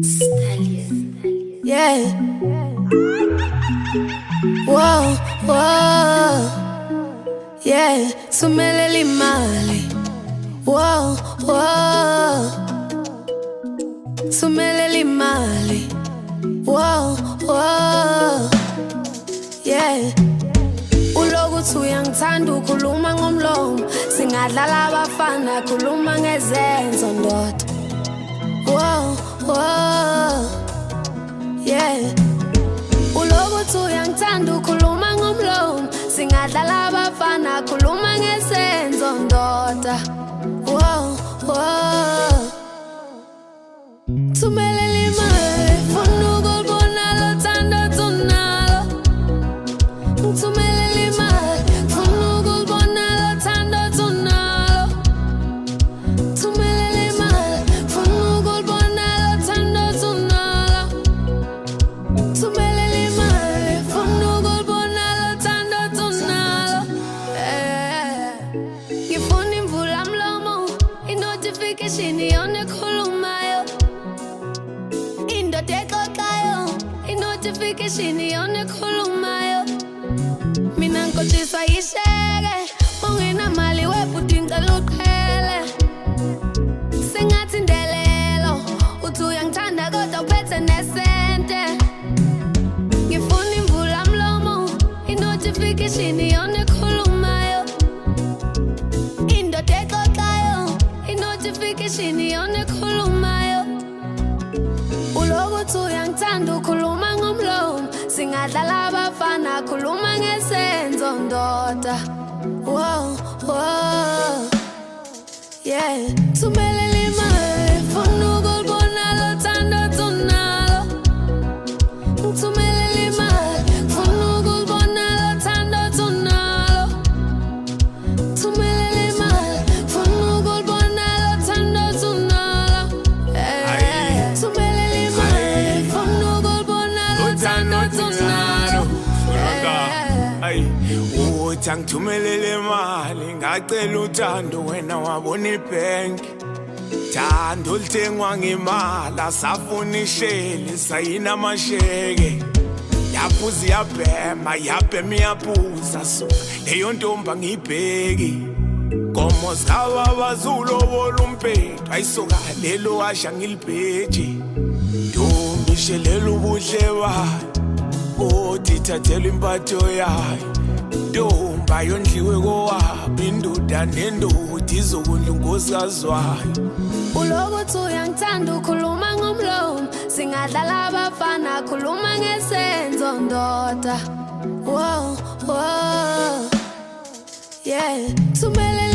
Stallion. Yeah. Whoa, whoa. Yeah. Sumelele imali. Whoa, whoa. Sumelele imali. Whoa, whoa. Yeah. Ulokuthi uyangithanda ukhuluma ngomlomo, singadlala abafana khuluma ngezenzo ndoda. Whoa, whoa. Yeah. Ulokuthi uyangithanda ukhuluma ngomlomo, singadlala abafana khuluma ngezenzo ndoda. Whoa, whoa. Thumelele imali, funa ukulibona lo thando tunalo. Thumelele imali, funa ukulibona lo thando tunalo. Thumelele imali, funa ukulibona lo thando tunalo. Thumelele imali, funa ukulibona lo thando tunalo. Ngifuna imvula mlomo, i-notification yonekhulumayo. Indoda exoxayo, i-notification yonekhulumayo. Mina ngikhohliswa yisheke, ungenamali webhuti ngicela uqhele. Sengathi indelelo, uthi uyangithanda kodwa uphethe nesente. Ngifuna imvula mlomo, i-notification yonekhulumayo. Indoda exoxayo, i-notification yonekhulumayo. Ulokuthi uyangithanda ukhuluma ngomlomo, singadlala abafana khuluma ngezenzo ndoda. Whoa, whoa. Yeah. Thumelele imali, funa ukulibona lo thando tunalo. Thumelele imali, funa ukulibona lo thando tunalo. Thumelele imali, funa ukulibona lo thando tunalo. Thumelele imali, funa ukulibona lo thando tunalo. Uthi angithumelele imali ngacela uthando wena wabona ibhenki. Thando olithengwa ngemali asafuna isheli sayina amasheke. Yaphuza iyabhema yabhema iyaphuza so leyo ntombi angiyibheki. Nkomo zikababazulu obola umpethu ayisoka lelo washa ngilibheji. Ntombi ishelela ubuhle bayo, othi thathelwa impatho yayo. Ntombi ayondliwe kowaphi indoda nendoda izokudla unkosikazi wayo. Ulokuthi uyangithanda ukhuluma ngomlomo, singadlala abafana khuluma ngezenzo ndoda. Whoa, whoa. Yeah. Thumelele